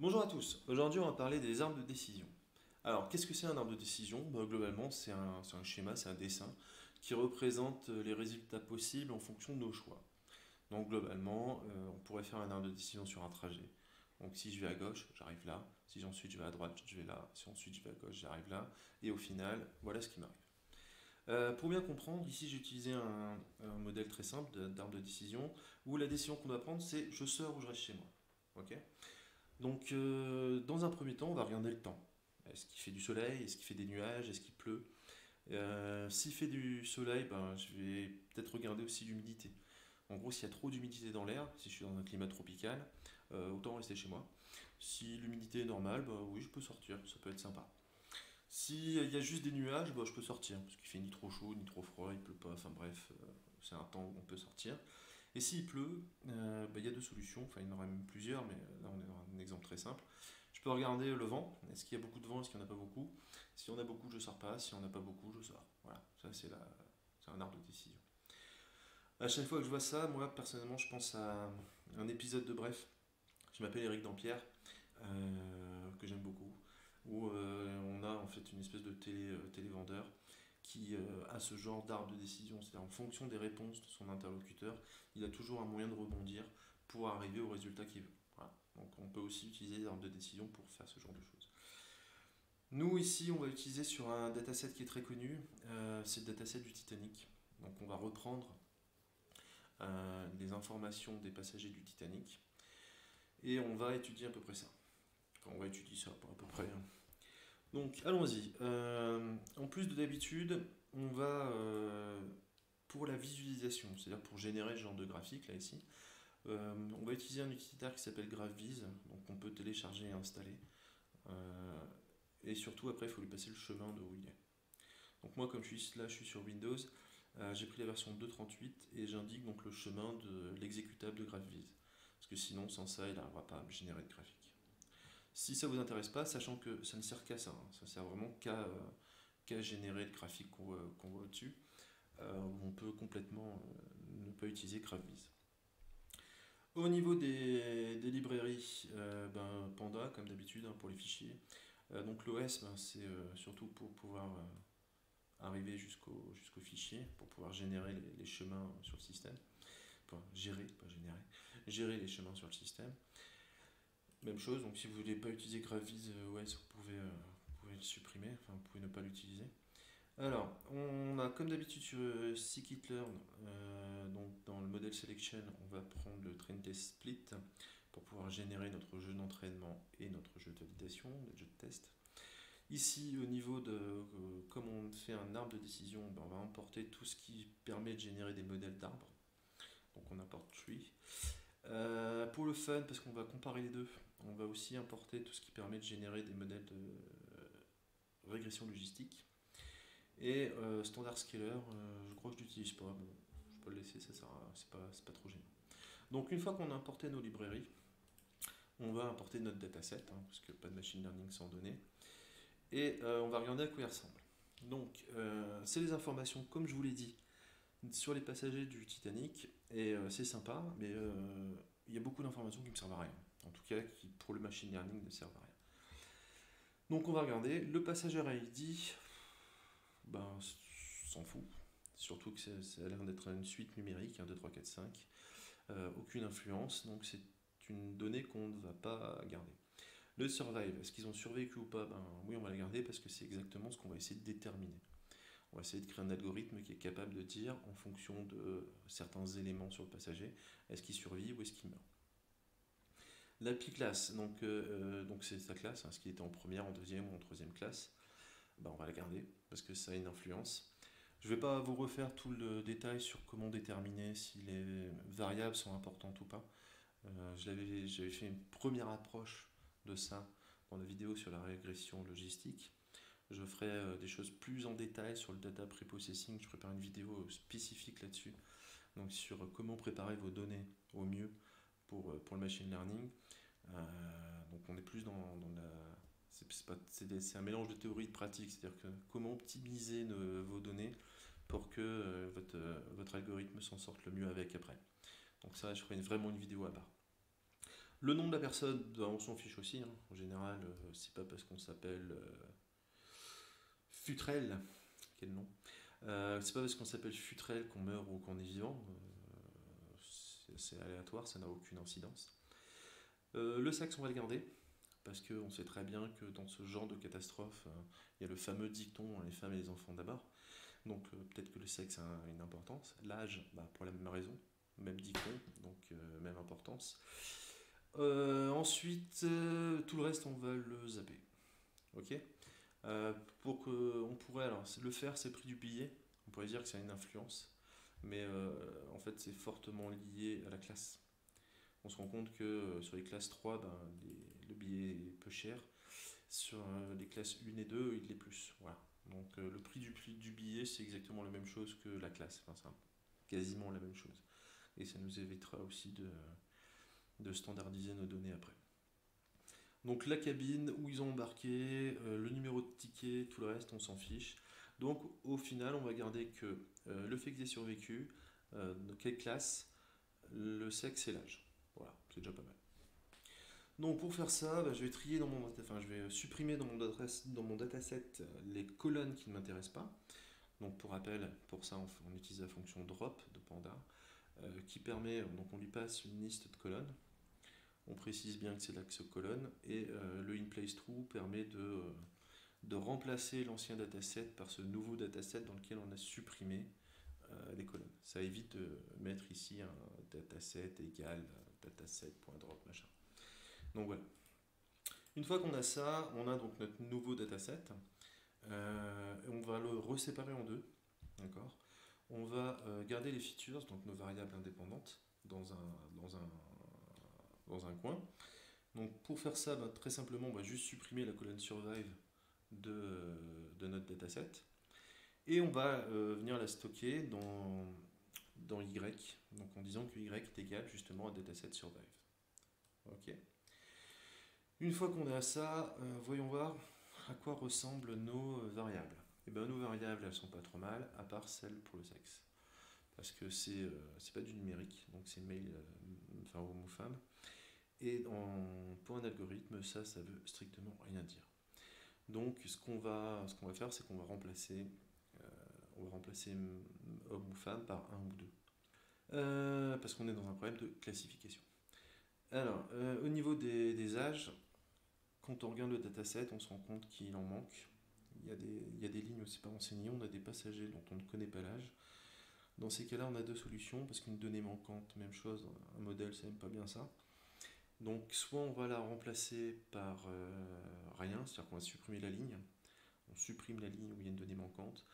Bonjour à tous, aujourd'hui on va parler des arbres de décision. Alors qu'est-ce que c'est un arbre de décision? Globalement c'est un schéma, c'est un dessin qui représente les résultats possibles en fonction de nos choix. Donc globalement on pourrait faire un arbre de décision sur un trajet. Donc si je vais à gauche, j'arrive là, si ensuite je vais à droite, je vais là, si ensuite je vais à gauche, j'arrive là, et au final, voilà ce qui m'arrive. Pour bien comprendre, ici j'ai utilisé un modèle très simple d'arbre de décision où la décision qu'on doit prendre c'est je sors ou je reste chez moi. Ok. Donc, dans un premier temps, on va regarder le temps. Est-ce qu'il fait du soleil? Est-ce qu'il fait des nuages? Est-ce qu'il pleut? S'il fait du soleil, ben, je vais peut-être regarder aussi l'humidité. En gros, s'il y a trop d'humidité dans l'air, si je suis dans un climat tropical, autant rester chez moi. Si l'humidité est normale, bah, oui, je peux sortir, ça peut être sympa. S'il y a juste des nuages, bah, je peux sortir, parce qu'il fait ni trop chaud, ni trop froid, il pleut pas, enfin bref, c'est un temps où on peut sortir. Et s'il pleut, bah, il y a deux solutions, enfin il y en aura même plusieurs, mais là on est dans un exemple très simple. Je peux regarder le vent, est-ce qu'il y a beaucoup de vent, est-ce qu'il n'y en a pas beaucoup? Si on a beaucoup, je sors pas, si on n'a pas beaucoup, je sors. Voilà, ça c'est un arbre de décision. À chaque fois que je vois ça, moi personnellement je pense à un épisode de Bref, je m'appelle Eric Dampierre, que j'aime beaucoup, où on a en fait une espèce de télévendeur qui a ce genre d'arbre de décision, c'est-à-dire en fonction des réponses de son interlocuteur, il a toujours un moyen de rebondir pour arriver au résultat qu'il veut. Voilà. Donc on peut aussi utiliser les arbres de décision pour faire ce genre de choses. Nous ici, on va utiliser sur un dataset qui est très connu, c'est le dataset du Titanic. Donc on va reprendre les informations des passagers du Titanic et on va étudier à peu près ça. Enfin, on va étudier ça à peu près, hein. Donc allons-y. En plus de d'habitude, on va pour la visualisation, c'est-à-dire pour générer ce genre de graphique là ici, on va utiliser un utilitaire qui s'appelle GraphViz, donc on peut télécharger et installer. Euh, et surtout après, il faut lui passer le chemin de où il est. Donc moi, comme je suis sur Windows, j'ai pris la version 2.38 et j'indique donc le chemin de l'exécutable de GraphViz. Parce que sinon, sans ça, il n'arrivera pas à me générer de graphique. Si ça vous intéresse pas, sachant que ça ne sert qu'à ça, hein, ça sert vraiment qu'à générer le graphique qu'on voit au-dessus, on peut complètement ne pas utiliser GraphViz. Au niveau des librairies, Panda, comme d'habitude, hein, pour les fichiers. Donc l'OS, c'est surtout pour pouvoir arriver jusqu'au fichier, pour pouvoir générer les chemins sur le système. Enfin, gérer, pas générer. Gérer les chemins sur le système. Même chose, donc si vous ne voulez pas utiliser GraphViz OS, vous pouvez le supprimer, enfin vous pouvez ne pas l'utiliser. Alors, on a comme d'habitude sur scikit-learn, donc dans le modèle selection, on va prendre le train test split pour pouvoir générer notre jeu d'entraînement et notre jeu de validation, notre jeu de test. Ici, au niveau de, comme on fait un arbre de décision, on va importer tout ce qui permet de générer des modèles d'arbres. Donc on importe tree. Pour le fun, parce qu'on va comparer les deux, on va aussi importer tout ce qui permet de générer des modèles de régression logistique. Et standard scaler, je crois que je l'utilise pas. Bon, je peux le laisser, c'est pas trop gênant. Donc une fois qu'on a importé nos librairies, on va importer notre dataset, hein, parce que pas de machine learning sans données. Et on va regarder à quoi il ressemble. Donc c'est les informations, comme je vous l'ai dit, sur les passagers du Titanic. Et c'est sympa, mais il y a beaucoup d'informations qui ne me servent à rien. En tout cas, qui pour le machine learning ne servent à rien. Donc on va regarder le passager ID, ben, s'en fout. Surtout que ça a l'air d'être une suite numérique, 1, 2, 3, 4, 5. Aucune influence, donc c'est une donnée qu'on ne va pas garder. Le survive, est-ce qu'ils ont survécu ou pas? Ben oui, on va la garder parce que c'est exactement ce qu'on va essayer de déterminer. On va essayer de créer un algorithme qui est capable de dire, en fonction de certains éléments sur le passager, est-ce qu'il survit ou est-ce qu'il meurt. L'API classe, donc c'est sa classe, hein, ce qui était en première, en deuxième ou en troisième classe, ben on va la garder parce que ça a une influence. Je ne vais pas vous refaire tout le détail sur comment déterminer si les variables sont importantes ou pas. J'avais fait une première approche de ça dans la vidéo sur la régression logistique. Je ferai des choses plus en détail sur le data preprocessing. Je prépare une vidéo spécifique là-dessus, donc sur comment préparer vos données au mieux pour le machine learning. Donc on est plus dans la... C'est un mélange de théorie et de pratique, c'est-à-dire que comment optimiser vos données pour que votre algorithme s'en sorte le mieux avec après. Donc ça, je ferai vraiment une vidéo à part. Le nom de la personne, ben, on s'en fiche aussi, hein. En général, c'est pas parce qu'on s'appelle Futrell, quel nom? C'est pas parce qu'on s'appelle Futrell qu'on meurt ou qu'on est vivant. C'est aléatoire, ça n'a aucune incidence. Le sexe, on va le garder, parce qu'on sait très bien que dans ce genre de catastrophe, il y a le fameux dicton les femmes et les enfants d'abord. Donc peut-être que le sexe a une importance. L'âge, bah, pour la même raison, même dicton, donc même importance. Ensuite, tout le reste, on va le zapper. Ok. Pour que on pourrait, alors le faire, c'est le prix du billet. On pourrait dire que ça a une influence, mais en fait, c'est fortement lié à la classe. On se rend compte que sur les classes 3, ben, le billet est peu cher. Sur les classes 1 et 2, il l'est plus. Voilà. Donc le prix du billet, c'est exactement la même chose que la classe. Enfin, c'est quasiment la même chose. Et ça nous évitera aussi de standardiser nos données après. Donc la cabine, où ils ont embarqué, le numéro de ticket, tout le reste, on s'en fiche. Donc au final, on va garder que le fait qu'ils aient survécu, de quelle classe, le sexe et l'âge. Voilà, c'est déjà pas mal. Donc pour faire ça, bah, je vais trier je vais supprimer dans mon dataset les colonnes qui ne m'intéressent pas. Donc pour rappel, pour ça on utilise la fonction drop de Panda qui permet, donc on lui passe une liste de colonnes. On précise bien que c'est l'axe colonne et le inPlaceTrue permet de remplacer l'ancien dataset par ce nouveau dataset dans lequel on a supprimé les colonnes. Ça évite de mettre ici un dataset égal dataset.drop machin. Donc voilà. Une fois qu'on a ça, on a donc notre nouveau dataset. On va le reséparer en deux. D'accord. On va garder les features, donc nos variables indépendantes, dans un coin. Donc pour faire ça, bah, très simplement, on va juste supprimer la colonne survive de notre dataset. Et on va venir la stocker dans Y, donc en disant que Y est égal justement à dataset survive. Ok. Une fois qu'on a ça, voyons voir à quoi ressemblent nos variables. Et bien nos variables, elles sont pas trop mal, à part celle pour le sexe. Parce que c'est pas du numérique, donc c'est mail, enfin homme ou femme. Et pour un algorithme, ça veut strictement rien dire. Donc ce qu'on va faire, c'est qu'on va remplacer, homme ou femme par un ou deux. Parce qu'on est dans un problème de classification. Alors, au niveau des âges, quand on regarde le dataset, on se rend compte qu'il en manque. Il y a des lignes où c'est pas renseigné, on a des passagers dont on ne connaît pas l'âge. Dans ces cas-là, on a deux solutions, parce qu'une donnée manquante, même chose, un modèle, ça n'aime pas bien ça. Donc, soit on va la remplacer par rien, c'est-à-dire qu'on va supprimer la ligne, on supprime la ligne où il y a une donnée manquante,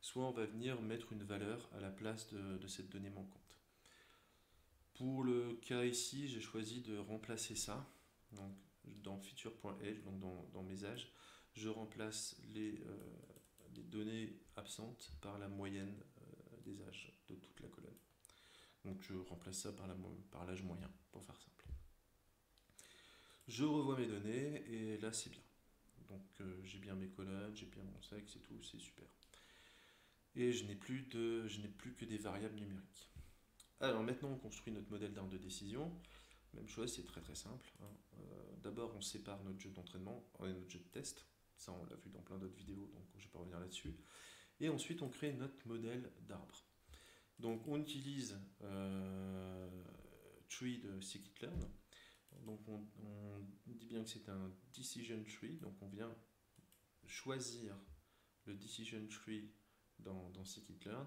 soit on va venir mettre une valeur à la place de cette donnée manquante. Pour le cas ici, j'ai choisi de remplacer ça. Donc, dans feature.age, donc dans mes âges, je remplace les données absentes par la moyenne des âges de toute la colonne. Donc je remplace ça par l'âge moyen, pour faire simple. Je revois mes données et là c'est bien. Donc j'ai bien mes colonnes, j'ai bien mon sexe et tout, c'est super. Et je n'ai plus que des variables numériques. Alors maintenant on construit notre modèle d'arbre de décision. Même chose, c'est très très simple. Hein. D'abord on sépare notre jeu d'entraînement et notre jeu de test. Ça on l'a vu dans plein d'autres vidéos, donc je ne vais pas revenir là-dessus. Et ensuite on crée notre modèle d'arbre. Donc on utilise tree de scikit-learn. Donc on dit bien que c'est un decision tree. Donc on vient choisir le decision tree dans scikit-learn.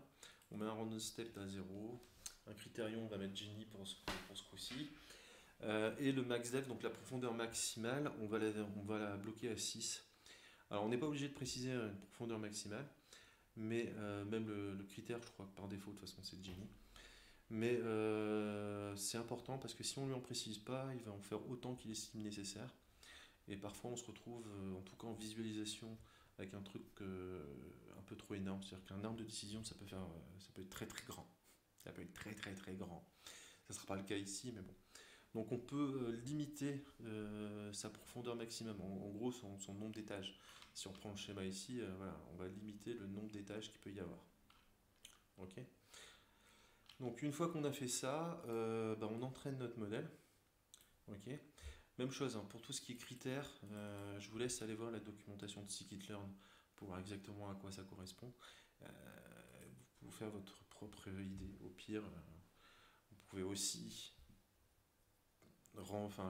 On met un random step à 0. Un critérium, on va mettre Gini pour ce coup-ci. Et le max depth, donc la profondeur maximale, on va la bloquer à 6. Alors on n'est pas obligé de préciser une profondeur maximale, mais même le critère, je crois que par défaut, de toute façon, c'est Gini. Mais c'est important parce que si on ne lui en précise pas, il va en faire autant qu'il estime nécessaire. Et parfois, on se retrouve, en tout cas en visualisation, avec un truc un peu trop énorme. C'est-à-dire qu'un arbre de décision, ça peut être très très grand. Ça peut être très très très grand. Ça ne sera pas le cas ici, mais bon. Donc on peut limiter sa profondeur maximum, en gros son nombre d'étages. Si on prend le schéma ici, voilà, on va limiter le nombre d'étages qu'il peut y avoir. Ok. Donc une fois qu'on a fait ça, on entraîne notre modèle. Ok. Même chose, hein, pour tout ce qui est critères, je vous laisse aller voir la documentation de scikit-learn pour voir exactement à quoi ça correspond. Euh, vous pouvez faire votre propre idée. Au pire, vous pouvez aussi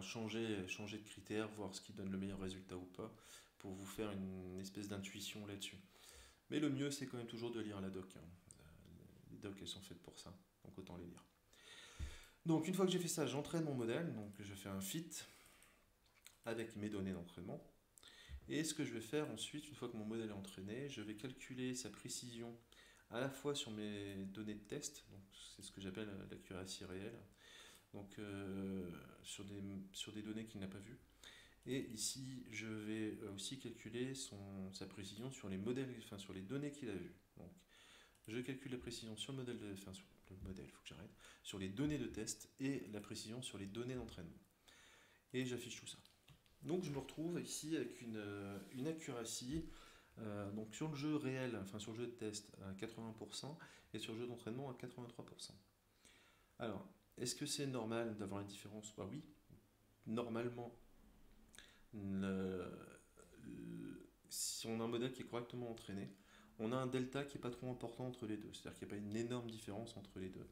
changer de critères, voir ce qui donne le meilleur résultat ou pas, pour vous faire une espèce d'intuition là-dessus. Mais le mieux, c'est quand même toujours de lire la doc, hein. Les docs, elles sont faites pour ça, donc autant les lire. Donc une fois que j'ai fait ça, j'entraîne mon modèle, donc je fais un fit avec mes données d'entraînement. Et ce que je vais faire ensuite, une fois que mon modèle est entraîné, je vais calculer sa précision à la fois sur mes données de test, donc c'est ce que j'appelle l'accuracy réelle, donc sur des données qu'il n'a pas vues. Et ici, je vais aussi calculer sa précision sur les modèles, enfin sur les données qu'il a vues. Donc, je calcule la précision sur le modèle, sur le modèle, faut que j'arrête, sur les données de test et la précision sur les données d'entraînement. Et j'affiche tout ça. Donc, je me retrouve ici avec une accuracy, donc sur le jeu réel, enfin sur le jeu de test à 80% et sur le jeu d'entraînement à 83%. Alors, est-ce que c'est normal d'avoir une différence? Bah oui, normalement, le- si on a un modèle qui est correctement entraîné, on a un delta qui n'est pas trop important entre les deux. C'est-à-dire qu'il n'y a pas une énorme différence entre les deux.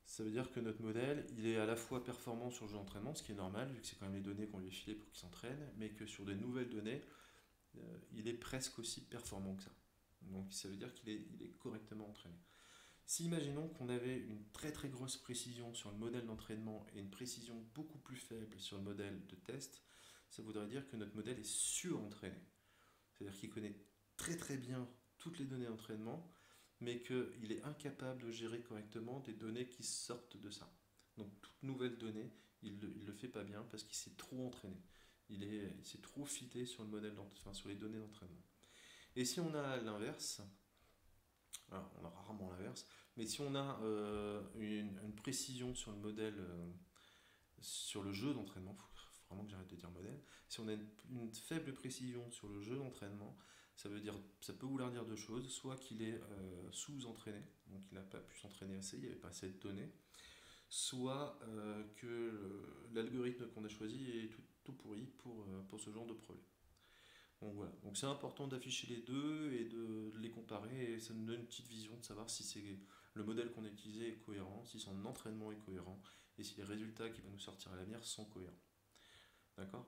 Ça veut dire que notre modèle, il est à la fois performant sur le jeu d'entraînement, ce qui est normal, vu que c'est quand même les données qu'on lui a filées pour qu'il s'entraîne, mais que sur des nouvelles données, il est presque aussi performant que ça. Donc ça veut dire qu'il est correctement entraîné. Si imaginons qu'on avait une très très grosse précision sur le modèle d'entraînement et une précision beaucoup plus faible sur le modèle de test, ça voudrait dire que notre modèle est surentraîné. C'est-à-dire qu'il connaît très très bien toutes les données d'entraînement, mais qu'il est incapable de gérer correctement des données qui sortent de ça. Donc toute nouvelle donnée, il ne le fait pas bien parce qu'il s'est trop entraîné. Il s'est trop fité sur le modèle, enfin, sur les données d'entraînement. Et si on a l'inverse, alors on a rarement l'inverse, mais si on a une précision sur le modèle, sur le jeu d'entraînement, il faut vraiment que j'arrête de dire modèle, si on a une faible précision sur le jeu d'entraînement, ça peut vouloir dire deux choses, soit qu'il est sous-entraîné, donc il n'a pas pu s'entraîner assez, il n'y avait pas assez de données, soit que l'algorithme qu'on a choisi est tout pourri pour ce genre de problème. Donc voilà, donc c'est important d'afficher les deux et de les comparer, et ça nous donne une petite vision de savoir si le modèle qu'on a utilisé est cohérent, si son entraînement est cohérent, et si les résultats qui vont nous sortir à l'avenir sont cohérents. D'accord?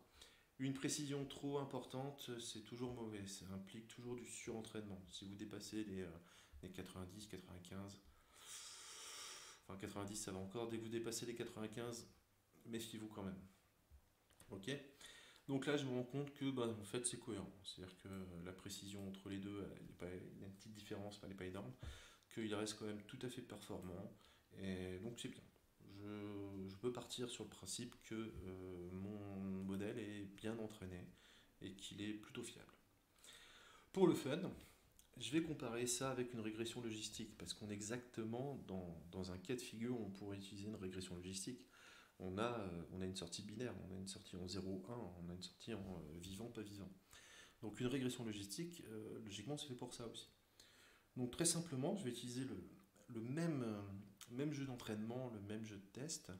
Une précision trop importante, c'est toujours mauvais, ça implique toujours du surentraînement. Si vous dépassez les 90, 95, enfin 90 ça va encore, dès que vous dépassez les 95, méfiez-vous quand même. Ok? Donc là, je me rends compte que bah, en fait, c'est cohérent. C'est-à-dire que la précision entre les deux, il y a une petite différence, mais elle n'est pas énorme. Qu'il reste quand même tout à fait performant. Et donc, c'est bien. Je peux partir sur le principe que mon modèle est bien entraîné et qu'il est plutôt fiable. Pour le fun, je vais comparer ça avec une régression logistique, parce qu'on est exactement dans un cas de figure où on pourrait utiliser une régression logistique. On a une sortie binaire, on a une sortie en 0, 1, on a une sortie en vivant, pas vivant. Donc une régression logistique, logiquement, c'est fait pour ça aussi. Donc très simplement, je vais utiliser le même jeu d'entraînement, le même jeu de test.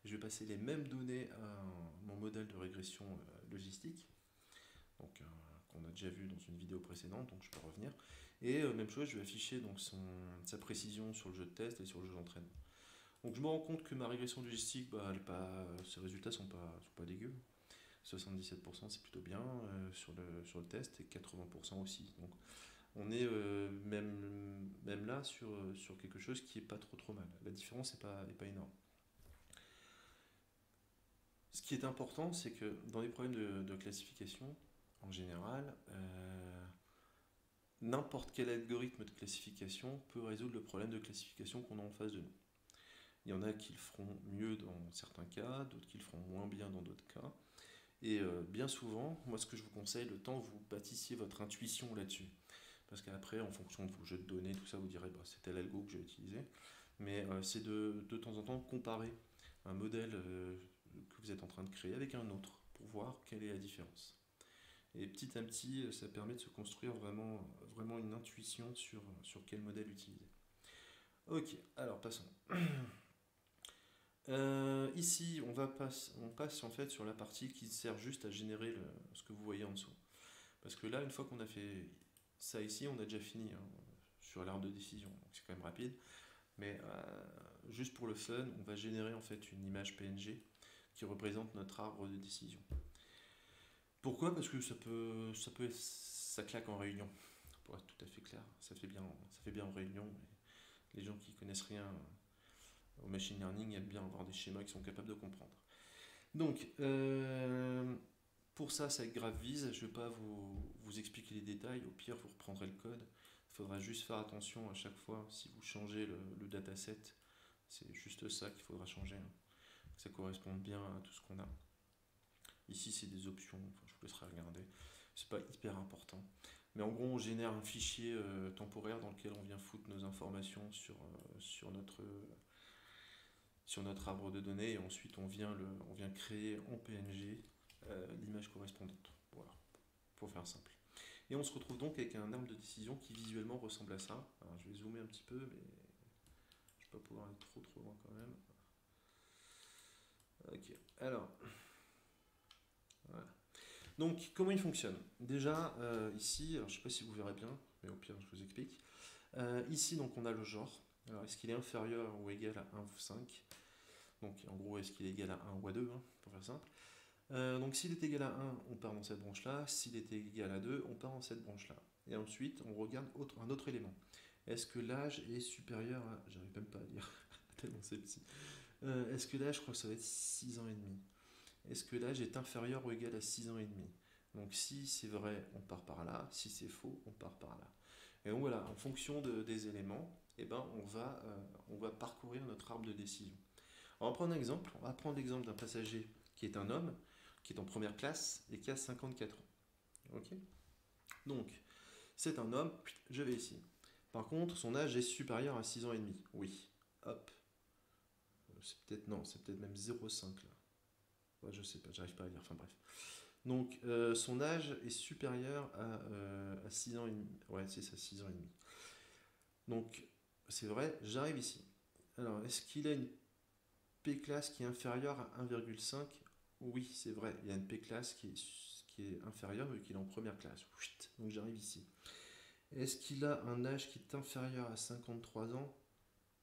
Je vais passer les mêmes données à mon modèle de régression logistique, donc qu'on a déjà vu dans une vidéo précédente, donc je peux revenir. Et même chose, je vais afficher donc sa précision sur le jeu de test et sur le jeu d'entraînement. Donc je me rends compte que ma régression logistique, bah, ses résultats sont pas dégueux. 77% c'est plutôt bien sur le test et 80% aussi. Donc on est même là sur quelque chose qui est pas trop mal. La différence est pas énorme. Ce qui est important, c'est que dans les problèmes de classification, en général, n'importe quel algorithme de classification peut résoudre le problème de classification qu'on a en face de nous. Il y en a qui le feront mieux dans certains cas, d'autres qui le feront moins bien dans d'autres cas. Et bien souvent, moi ce que je vous conseille, le temps que vous bâtissiez votre intuition là-dessus. Parce qu'après, en fonction de vos jeux de données, tout ça, vous direz, bah, c'est tel algo que j'ai utilisé. Mais c'est de temps en temps comparer un modèle que vous êtes en train de créer avec un autre pour voir quelle est la différence. Et petit à petit, ça permet de se construire vraiment une intuition sur quel modèle utiliser. Ok, alors passons. Ici, on passe en fait sur la partie qui sert juste à générer ce que vous voyez en dessous. Parce que là, une fois qu'on a fait ça ici, on a déjà fini hein, sur l'arbre de décision. Donc c'est quand même rapide. Mais juste pour le fun, on va générer en fait une image PNG qui représente notre arbre de décision. Pourquoi? Parce que ça claque en réunion. Pour être tout à fait clair, ça fait bien en réunion. Et les gens qui connaissent rien au machine learning aiment bien avoir des schémas qu'ils sont capables de comprendre. Donc, pour ça, c'est avec GraphViz. Je ne vais pas vous expliquer les détails. Au pire, vous reprendrez le code. Il faudra juste faire attention à chaque fois si vous changez le dataset. C'est juste ça qu'il faudra changer, hein. Que ça corresponde bien à tout ce qu'on a. Ici, c'est des options. Enfin, je vous laisserai regarder. C'est pas hyper important. Mais en gros, on génère un fichier temporaire dans lequel on vient foutre nos informations sur notre arbre de données et ensuite on vient créer en PNG l'image correspondante. Voilà, pour faire simple. Et on se retrouve donc avec un arbre de décision qui visuellement ressemble à ça. Alors, je vais zoomer un petit peu, mais je ne vais pas pouvoir aller trop loin quand même. Ok, alors, voilà. Donc, comment il fonctionne? Déjà, ici, alors, je ne sais pas si vous verrez bien, mais au pire, je vous explique. Ici, donc, on a le genre. Alors, est-ce qu'il est inférieur ou égal à 1 ou 5? Donc, en gros, est-ce qu'il est égal à 1 ou à 2, hein, pour faire simple? Donc, s'il est égal à 1, on part dans cette branche-là. S'il est égal à 2, on part dans cette branche-là. Et ensuite, on regarde un autre élément. Est-ce que l'âge est supérieur à... J'arrive même pas à lire, tellement c'est petit. Est-ce que l'âge, je crois que ça va être 6 ans et demi. Est-ce que l'âge est inférieur ou égal à 6 ans et demi? Donc si c'est vrai, on part par là. Si c'est faux, on part par là. Et donc voilà, en fonction des éléments, eh ben, on va parcourir notre arbre de décision. On va prendre un exemple. On va prendre l'exemple d'un passager qui est un homme, qui est en première classe et qui a 54 ans. Ok? Donc, c'est un homme, je vais ici. Par contre, son âge est supérieur à 6 ans et demi. Oui. Hop. C'est peut-être même 0,5 là. Ouais, je sais pas, j'arrive pas à lire. Enfin bref. Donc, son âge est supérieur à 6 ans et demi. Ouais, c'est ça, 6 ans et demi. Donc, c'est vrai, j'arrive ici. Alors, est-ce qu'il a une P-class qui est inférieure à 1,5? Oui, c'est vrai, il y a une P-class qui est inférieure vu qu'il est en première classe. Donc, j'arrive ici. Est-ce qu'il a un âge qui est inférieur à 53 ans?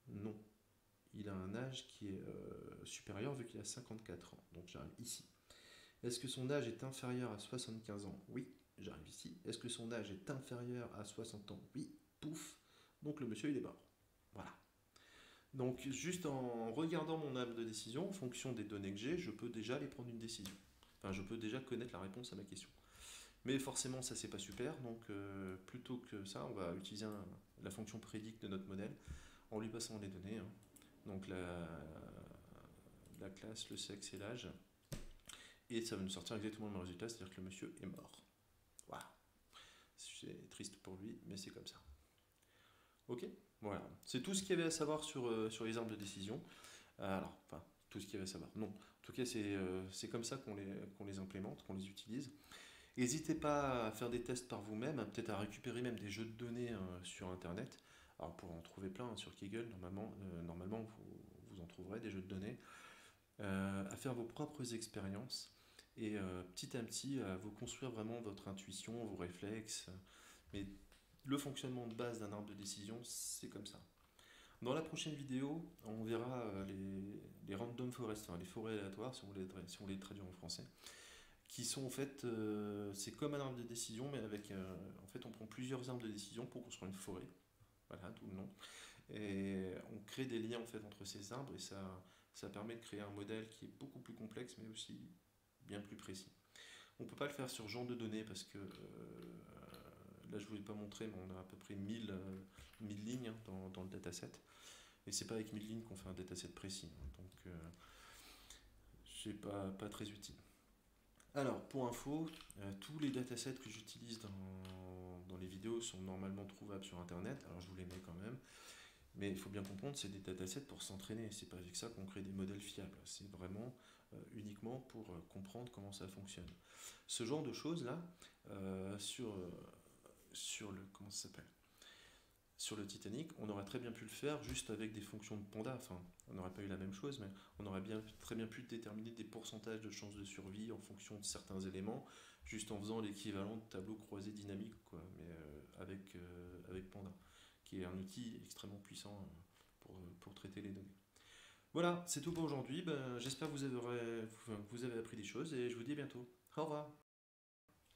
Non. Il a un âge qui est supérieur vu qu'il a 54 ans. Donc, j'arrive ici. Est-ce que son âge est inférieur à 75 ans? Oui, j'arrive ici. Est-ce que son âge est inférieur à 60 ans? Oui, pouf. Donc le monsieur, il est mort. Voilà. Donc juste en regardant mon arbre de décision, en fonction des données que j'ai, je peux déjà aller prendre une décision. Enfin, je peux déjà connaître la réponse à ma question. Mais forcément, ça, c'est pas super. Donc plutôt que ça, on va utiliser la fonction prédict de notre modèle en lui passant les données, hein. Donc la classe, le sexe et l'âge. Et ça va nous sortir exactement le même résultat, c'est-à-dire que le monsieur est mort. Voilà. C'est triste pour lui, mais c'est comme ça. Ok? Voilà. C'est tout ce qu'il y avait à savoir sur les arbres de décision. Alors, enfin, tout ce qu'il y avait à savoir. Non. En tout cas, c'est comme ça qu'on les implémente, qu'on les utilise. N'hésitez pas à faire des tests par vous-même, peut-être à récupérer même des jeux de données sur Internet. Alors, pour en trouver plein hein, sur Kaggle, normalement vous en trouverez des jeux de données. À faire vos propres expériences et petit à petit à vous construire vraiment votre intuition, vos réflexes. Mais le fonctionnement de base d'un arbre de décision, c'est comme ça. Dans la prochaine vidéo, on verra les random forests, enfin les forêts aléatoires, si on les traduit en français, qui sont en fait, c'est comme un arbre de décision, mais avec, en fait, on prend plusieurs arbres de décision pour construire une forêt. Voilà, tout le nom. Et on crée des liens en fait entre ces arbres et ça permet de créer un modèle qui est beaucoup plus complexe, mais aussi bien plus précis. On ne peut pas le faire sur ce genre de données parce que là je ne vous ai pas montré, mais on a à peu près 1000 lignes hein, dans le dataset. Et c'est pas avec 1000 lignes qu'on fait un dataset précis. Hein, donc c'est pas très utile. Alors pour info, tous les datasets que j'utilise dans les vidéos sont normalement trouvables sur internet. Alors je vous les mets quand même. Mais il faut bien comprendre, c'est des datasets pour s'entraîner. C'est pas avec ça qu'on crée des modèles fiables. C'est vraiment uniquement pour comprendre comment ça fonctionne. Ce genre de choses là, sur le comment ça s'appelle, sur le Titanic, on aurait très bien pu le faire juste avec des fonctions de Panda. Enfin, on n'aurait pas eu la même chose, mais on aurait très bien pu déterminer des pourcentages de chances de survie en fonction de certains éléments, juste en faisant l'équivalent de tableau croisé dynamique, quoi, mais avec Panda, qui est un outil extrêmement puissant pour traiter les données. Voilà, c'est tout pour aujourd'hui. Ben, j'espère que vous avez appris des choses et je vous dis à bientôt. Au revoir.